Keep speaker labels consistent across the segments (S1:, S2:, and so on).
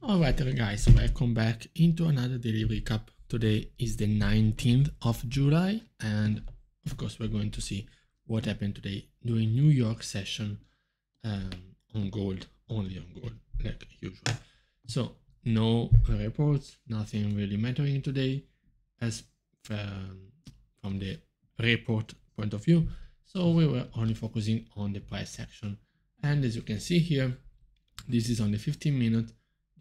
S1: Alright guys, welcome back into another daily recap. Today is the 19th of July and of course we're going to see what happened today during New York session on gold, only on gold like usual. So no reports, nothing really mattering today as from the report point of view. So we were only focusing on the price section, and as you can see here, this is on the 15-minute.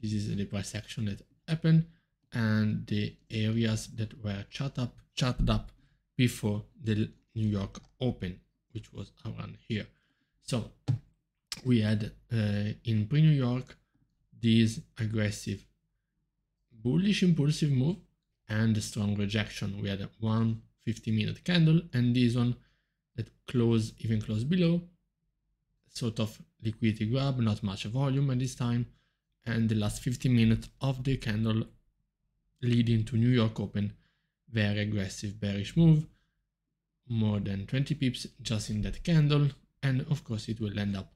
S1: This is the price action that happened and the areas that were charted up before the New York Open, which was around here. So we had in pre-New York this aggressive bullish impulsive move and a strong rejection. We had a 150-minute candle and this one that even closed below, sort of liquidity grab, not much volume at this time. And the last 15 minutes of the candle leading to New York Open, very aggressive bearish move, more than 20 pips just in that candle, and of course it will end up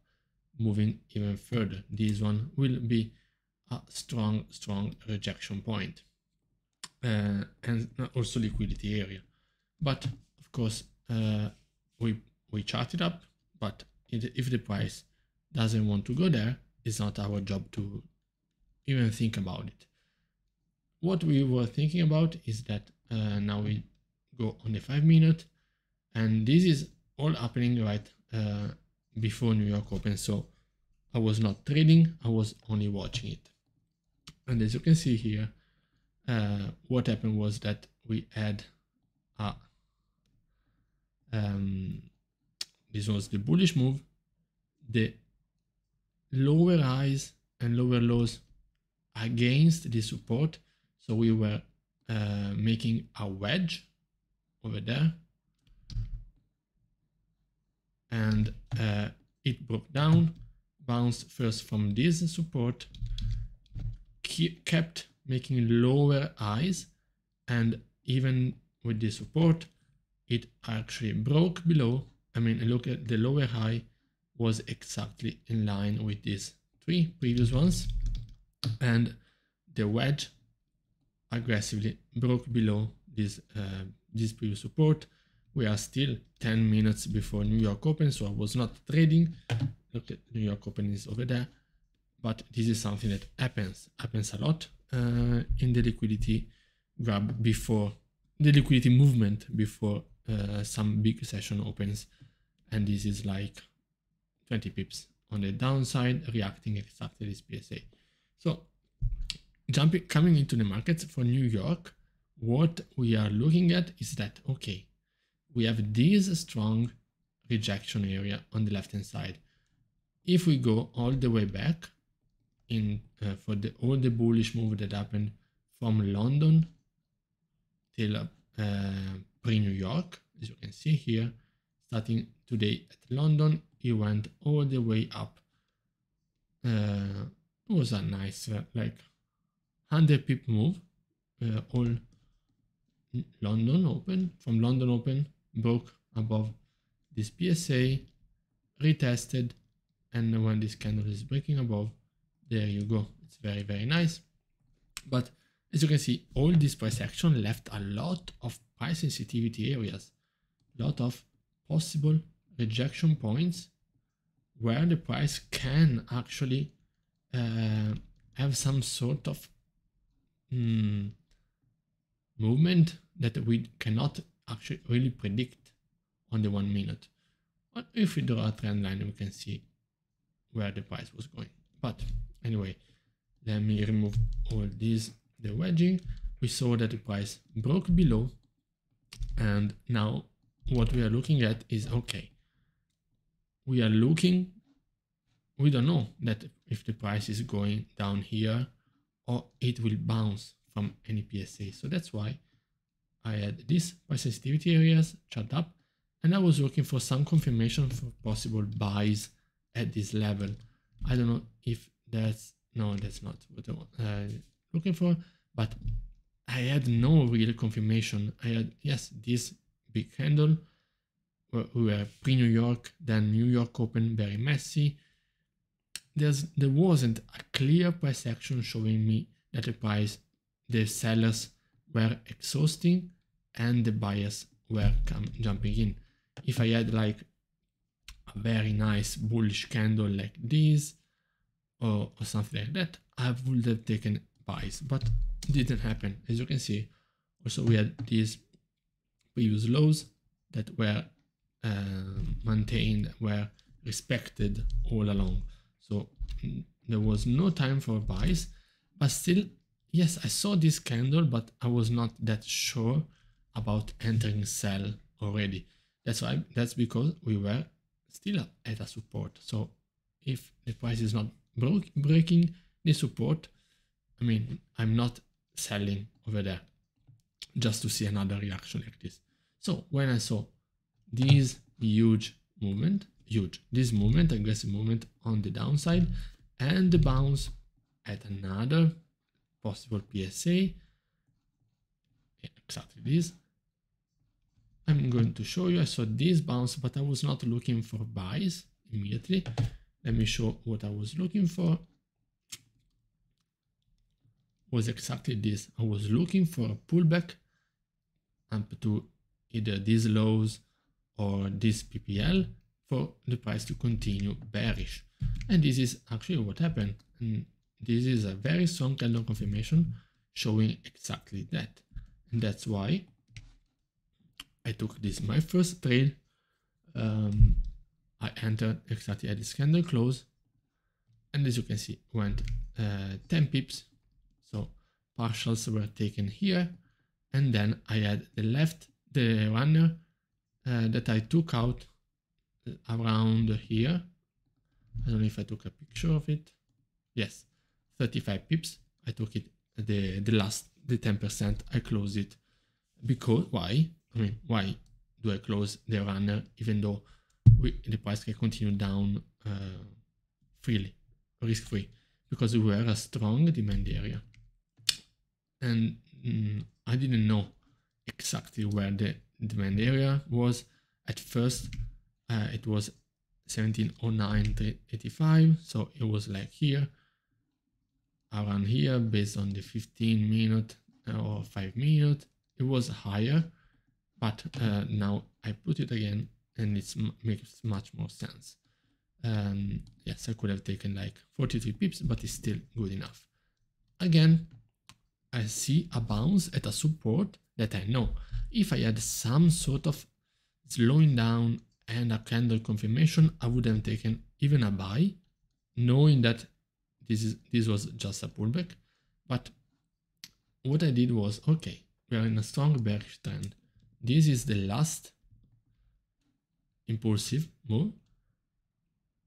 S1: moving even further. This one will be a strong rejection point and also liquidity area. But of course we chart it up, but if the price doesn't want to go there, it's not our job to even think about it. What we were thinking about is that now we go on the 5-minute, and this is all happening right before New York Open. So I was not trading, I was only watching it. And as you can see here, what happened was that we had this was the bullish move, the lower highs and lower lows against the support. So we were making a wedge over there, and it broke down, bounced first from this support, kept making lower highs, and even with the support it actually broke below. I mean, look at the lower high was exactly in line with these three previous ones, and the wedge aggressively broke below this previous support. We are still 10 minutes before New York Open, so I was not trading. Look at New York Open is over there, but this is something that happens a lot in the liquidity grab before the liquidity movement before some big session opens, and this is like 20 pips on the downside, reacting exactly this PSA. So coming into the markets for New York, what we are looking at is that, okay, we have this strong rejection area on the left hand side. If we go all the way back in for all the bullish move that happened from London till pre-New York, as you can see here, starting today at London, it went all the way up. It was a nice like 100 pip move, all London Open. From London Open, broke above this PSA, retested, and when this candle is breaking above, there you go. It's very nice. But as you can see, all this price action left a lot of price sensitivity areas, a lot of possible rejection points where the price can actually have some sort of movement that we cannot actually really predict on the 1 minute. But if we draw a trend line, we can see where the price was going. But anyway, let me remove all these, the wedging. We saw that the price broke below, and now what we are looking at is, okay, we don't know that if the price is going down here or it will bounce from any PSA. So that's why I had these price sensitivity areas chart up, and I was looking for some confirmation for possible buys at this level. I don't know if that's not what I'm looking for, but I had no real confirmation. I had, yes, this big candle. We were pre-New York, then New York Open, very messy. there wasn't a clear price action showing me that the sellers were exhausting and the buyers were jumping in. If I had like a very nice bullish candle like this or something like that, I would have taken buys, but it didn't happen. As you can see, also we had these previous lows that were maintained, were respected all along. So there was no time for buys, but still, yes, I saw this candle, but I was not that sure about entering sell already. That's because we were still at a support. So if the price is not breaking the support, I mean, I'm not selling over there just to see another reaction like this. So when I saw this huge movement, aggressive movement on the downside, and the bounce at another possible PSA, exactly this, I'm going to show you. I saw this bounce, but I was not looking for buys immediately. Let me show what I was looking for. Was exactly this. I was looking for a pullback up to either these lows or this PPL for the price to continue bearish. And this is actually what happened. And this is a very strong candle confirmation showing exactly that. And that's why I took this my first trade. I entered exactly at this candle close. And as you can see, went 10 pips. So partials were taken here. And then I had the runner that I took out around here. I don't know if I took a picture of it. Yes, 35 pips. I took it, the 10%, I closed it. Because, why? I mean, why do I close the runner even though the price can continue down freely, risk-free? Because we were a strong demand area. And I didn't know exactly where the demand area was. At first, it was 1709.85, so it was like here, around here, based on the 15 minute or 5 minute. It was higher, but now I put it again, and it makes much more sense. Yes, I could have taken like 43 pips, but it's still good enough. Again, I see a bounce at a support that I know. If I had some sort of slowing down and a candle confirmation, I would have taken even a buy, knowing that this was just a pullback. But what I did was, okay, we are in a strong bearish trend. This is the last impulsive move.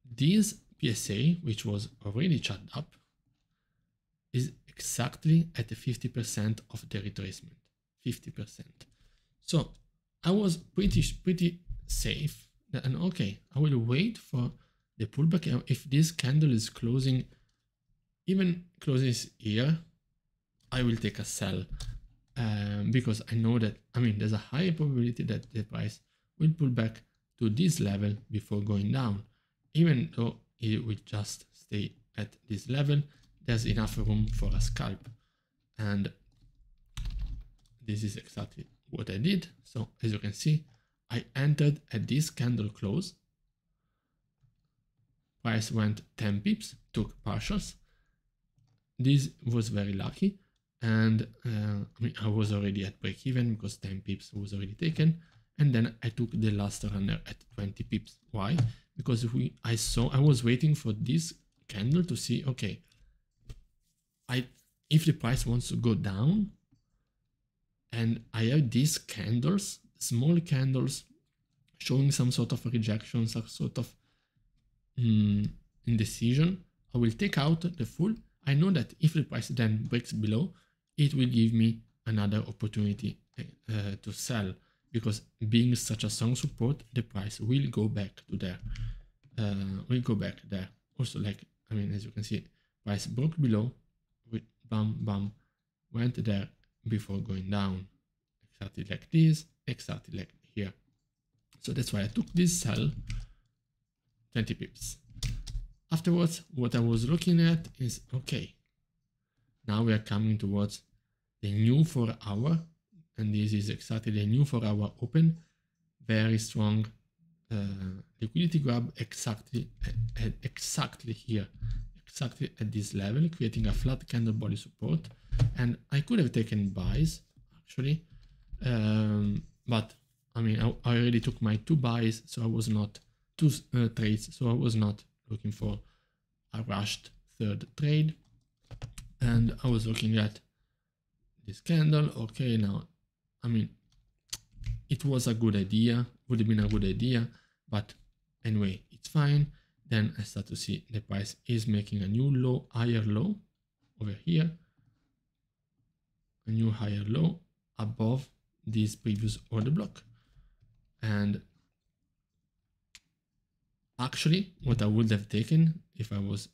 S1: This PSA, which was already charged up, is exactly at the 50% of the retracement. 50%. So I was pretty safe. And okay, I will wait for the pullback. If this candle is closing, even closes here, I will take a sell because I know that, I mean, there's a high probability that the price will pull back to this level before going down. Even though it will just stay at this level, there's enough room for a scalp. And this is exactly what I did. So as you can see, I entered at this candle close. Price went 10 pips, took partials. This was very lucky. And I mean, I was already at break even because 10 pips was already taken. And then I took the last runner at 20 pips. Why? Because I was waiting for this candle to see, okay, if the price wants to go down, and I have these candles, small candles, showing some sort of rejection, some sort of indecision, I will take out the full. I know that if the price then breaks below, it will give me another opportunity to sell, because being such a strong support, the price will go back to there. Also, like, I mean, as you can see, price broke below, with bam, went there before going down, exactly like this, exactly like here. So that's why I took this sell, 20 pips. Afterwards, what I was looking at is, okay, now we are coming towards the new 4 hour, and this is exactly the new 4 hour open, very strong liquidity grab exactly here, exactly at this level, creating a flat candle body support. And I could have taken buys actually, but I mean, I already took my 2 buys, so I was not 2 trades, so I was not looking for a rushed 3rd trade. And I was looking at this candle. Okay, now, I mean, it was a good idea, would have been a good idea, but anyway, it's fine. Then I start to see the price is making a new low, higher low over here, a new higher low above this previous order block. And actually, what I would have taken if I was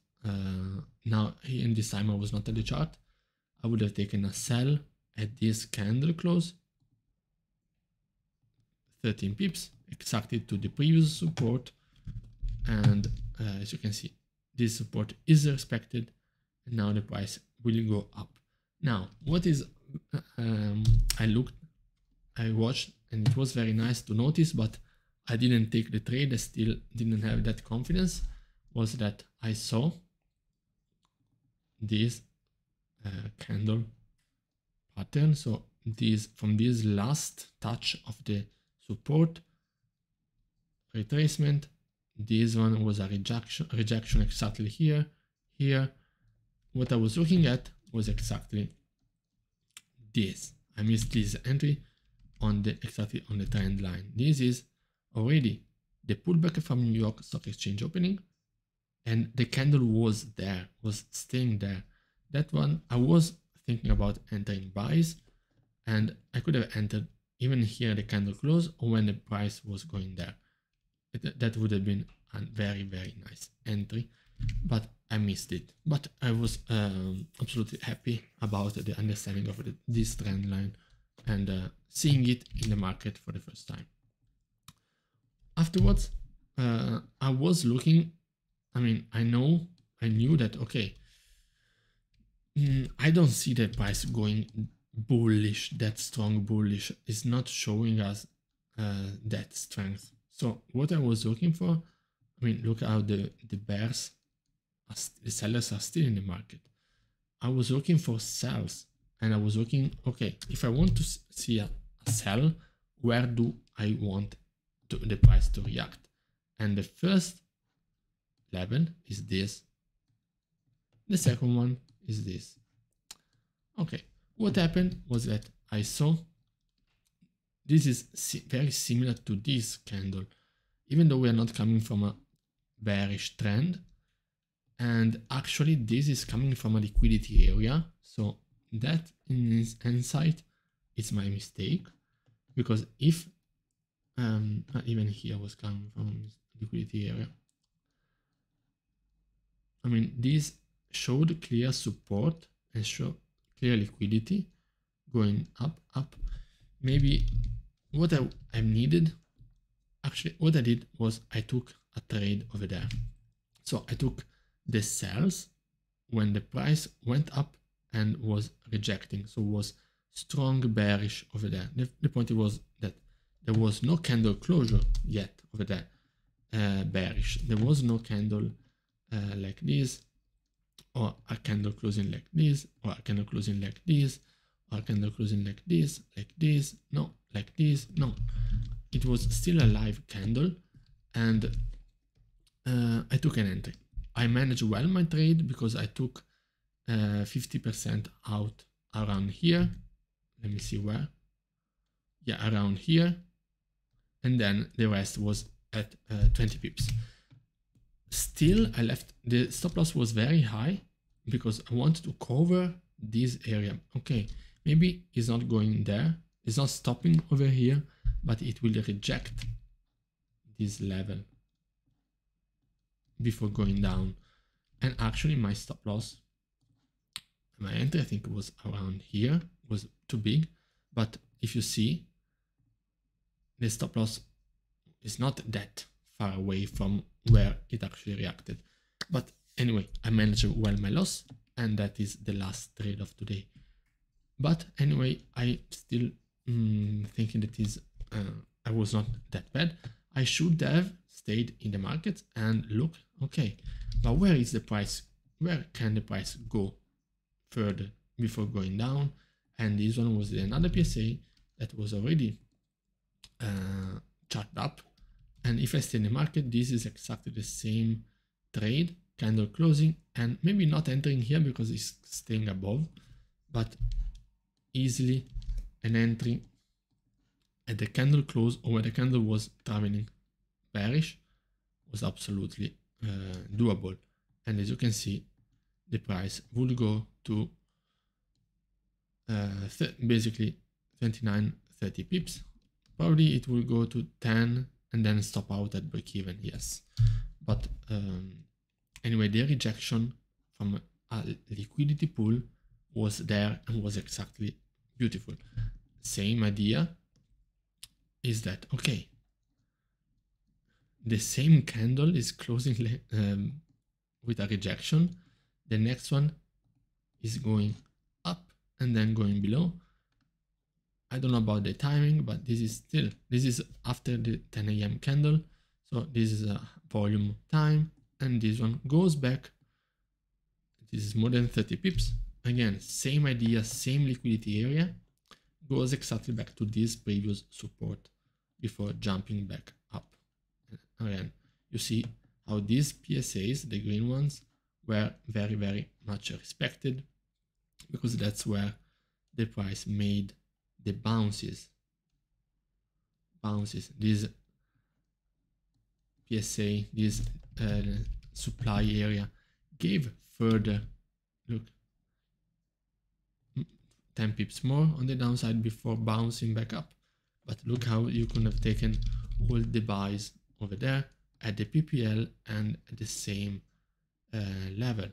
S1: now in this time I was not at the chart, I would have taken a sell at this candle close, 13 pips, exactly to the previous support. And as you can see, this support is respected, and now the price will go up. Now, what is I watched, and it was very nice to notice, but I didn't take the trade, I still didn't have that confidence, was that I saw this candle pattern. So this, from this last touch of the support retracement, this one was a rejection exactly here. What I was looking at was exactly this. I missed this entry on the exactly on the trend line. This is already the pullback from New York Stock Exchange opening, and the candle was there, was staying there. That one I was thinking about entering buys, and I could have entered even here the candle close or when the price was going there. That would have been a very, very nice entry, but I missed it. But I was absolutely happy about the understanding of this trend line and seeing it in the market for the first time. Afterwards, I was looking, I mean, I knew that, okay, I don't see the price going bullish, that strong bullish. It's not showing us that strength. So what I was looking for, I mean, look how the bears, the sellers are still in the market. I was looking for sells, and I was looking, okay, if I want to see a sell, where do I want the price to react? And the first level is this. The second one is this. Okay, what happened was that I saw this is very similar to this candle, even though we are not coming from a bearish trend. And actually this is coming from a liquidity area. So that in hindsight, it's my mistake, because if even here was coming from liquidity area, I mean, this showed clear support and showed clear liquidity going up. Maybe what I needed, actually what I did was I took a trade over there. So I took the sells when the price went up and was rejecting, so was strong bearish over there. The point was that there was no candle closure yet over there, bearish. There was no candle like this, or a candle closing like this, or a candle closing like this, or a candle closing like this, no, like this, no. It was still a live candle, and I took an entry. I managed well my trade because I took 50% out around here. Let me see where. Yeah, around here. And then the rest was at 20 pips. Still, I left, the stop loss was very high because I wanted to cover this area. Okay, maybe it's not going there. It's not stopping over here, but it will reject this level before going down. And actually my stop loss, my entry, I think it was around here, was too big. But if you see, the stop loss is not that far away from where it actually reacted. But anyway, I managed well my loss, and that is the last trade of today. But anyway, I still thinking that is I was not that bad. I should have stayed in the market and look, okay, but where is the price? Where can the price go further before going down? And this one was another PSA that was already charted up. And if I stay in the market, this is exactly the same trade, candle closing, and maybe not entering here because it's staying above, but easily an entry at the candle close or where the candle was traveling bearish was absolutely doable. And as you can see, the price would go to basically 29, 30 pips. Probably it will go to 10 and then stop out at break even, yes. But anyway, the rejection from a liquidity pool was there and was exactly beautiful. Same idea is that, okay, the same candle is closing with a rejection. The next one is going up and then going below. I don't know about the timing, but this is after the 10 a.m. candle. So this is a volume time, and this one goes back. This is more than 30 pips. Again, same idea, same liquidity area, goes exactly back to this previous support before jumping back up. And again, you see how these PSAs, the green ones, were very, very much respected, because that's where the price made the bounces. This PSA, this supply area gave further, look, 10 pips more on the downside before bouncing back up. But look how you could have taken all the buys over there at the PPL and at the same level.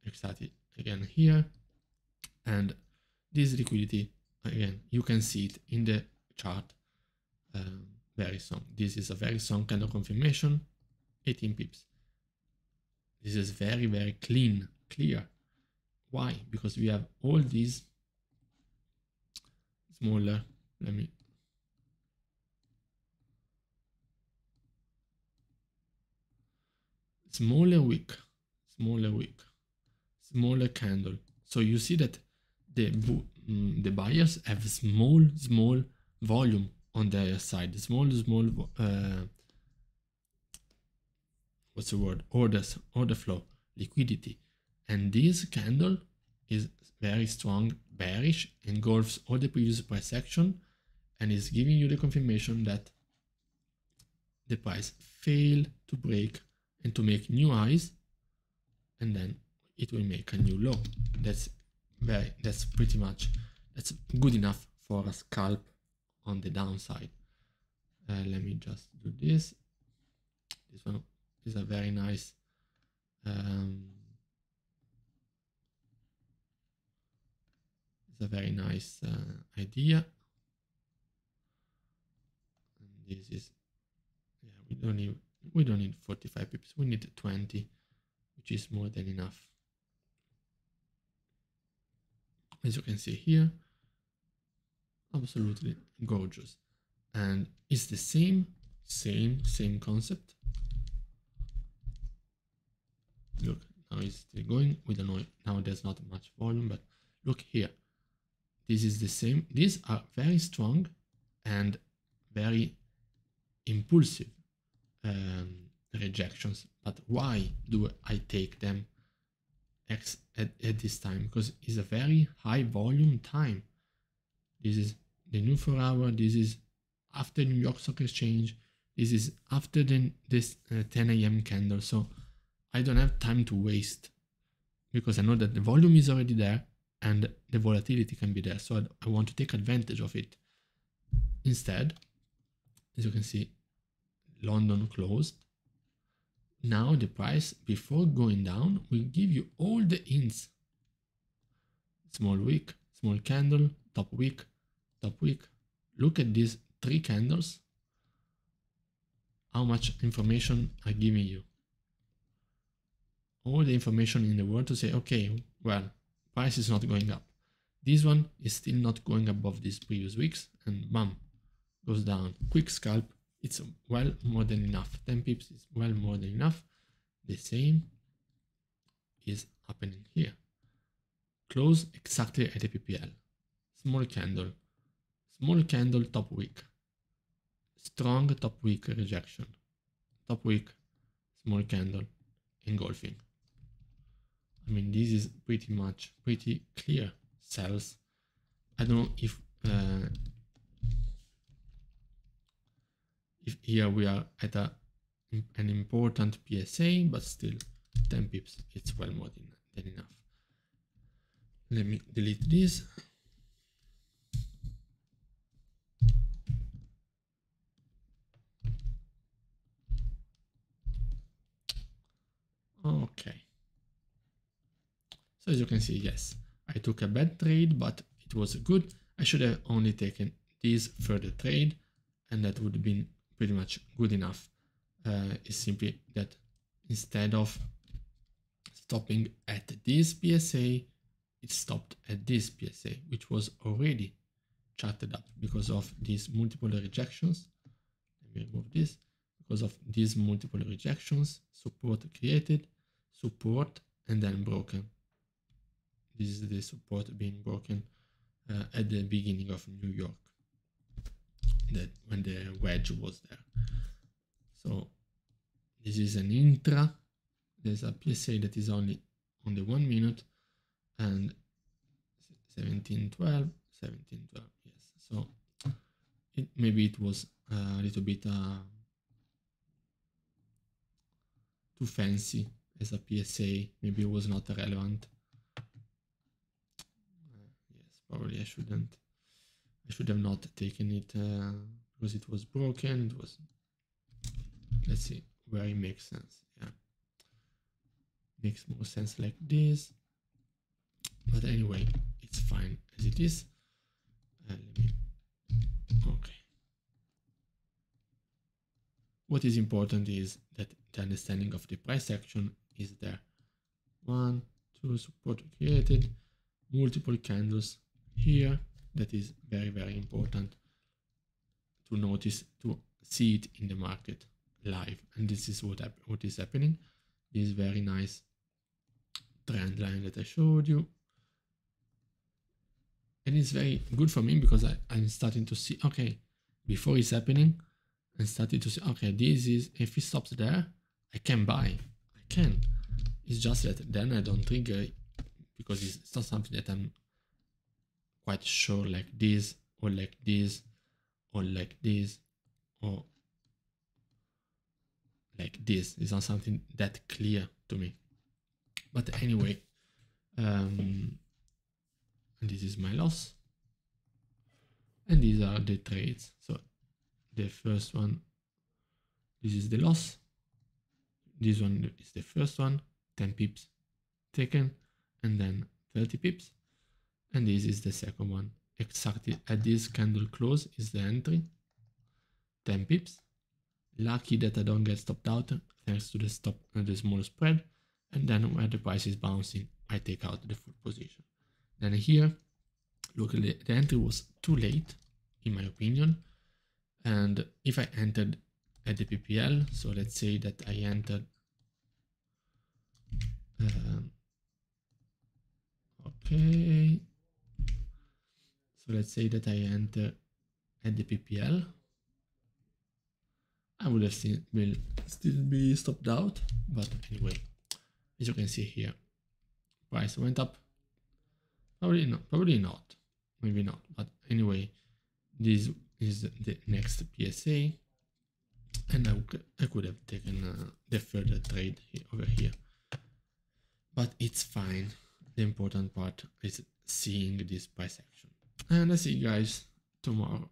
S1: Exactly, again here. And this liquidity, again, you can see it in the chart, very strong. This is a very strong kind of confirmation, 18 pips. This is very, very clear. Why? Because we have all these smaller, smaller wick, smaller candle. So you see that the buyers have small volume on their side, small what's the word, order flow, liquidity. And this candle is very strong, bearish, engulfs all the previous price action, and is giving you the confirmation that the price failed to break and to make new highs, and then it will make a new low. That's pretty much, that's good enough for a scalp on the downside. Let me just do this. This one is a very nice idea. And this is, yeah, we don't need 45 pips, we need 20, which is more than enough. As you can see here, absolutely gorgeous. And it's the same concept. Look, now it's still going. We don't know, now there's not much volume, but look here. This is the same. These are very strong and very impulsive rejections. But why do I take them at this time? Because it's a very high volume time. This is the new 4 hour. This is after New York Stock Exchange. This is after this 10 a.m. candle. So I don't have time to waste, because I know that the volume is already there and the volatility can be there. So I want to take advantage of it. Instead, as you can see, London closed. Now the price, before going down, will give you all the hints. Small wick, small candle, top wick, top wick. Look at these 3 candles. How much information I'm giving you. all the information in the world to say, okay, well, price is not going up. This one is still not going above these previous weeks, and bam, goes down. Quick scalp, it's well more than enough. 10 pips is well more than enough. The same is happening here. Close exactly at a PPL. Small candle, top week. Strong top week rejection. Top week, small candle, engulfing. I mean, this is pretty clear sells. I don't know if here we are at an important PSA, but still 10 pips, it's well more than enough. Let me delete this. Okay. So as you can see, yes, I took a bad trade, but it was good. I should have only taken this further trade, and that would have been pretty much good enough. It's simply that instead of stopping at this PSA, it stopped at this PSA, which was already charted up because of these multiple rejections. Let me remove this. Because of these multiple rejections, support created, support, and then broken. This is the support being broken at the beginning of New York, that when the wedge was there. So this is an intra. There's a PSA that is only on the 1 minute, and 1712, yes. So maybe it was a little bit too fancy as a PSA. Maybe it was not relevant. Yes, probably I should have not taken it because it was broken. It was, let's see where it makes sense. Yeah, makes more sense like this. But anyway, it's fine as it is. Okay. What is important is that the understanding of the price action is there. 1, 2, support created, multiple candles here. That is very, very important to notice, to see it in the market live. And this is what is happening. This very nice trend line that I showed you. And it's very good for me because I'm starting to see, okay, before it's happening, I'm starting to say, okay, this is, if it stops there, I can buy. I can. It's just that then I don't trigger it because it's not something that I'm quite sure, like this, or like this, or like this, or like this. It's not something that clear to me. But anyway, and this is my loss. And these are the trades. So the first one, this is the loss. This one is the first one, 10 pips taken, and then 30 pips. And this is the second one. Exactly at this candle close is the entry, 10 pips. Lucky that I don't get stopped out thanks to the small spread. And then where the price is bouncing, I take out the full position. Then here, look, the entry was too late, in my opinion. And if I entered at the PPL, so let's say that I entered, okay, so let's say that I enter at the PPL, I would have still be stopped out, but anyway, as you can see here, price went up, probably not, maybe not, but anyway, this is the next PSA, and I could have taken the further trade over here, but it's fine. The important part is seeing this price action. And I see you guys tomorrow.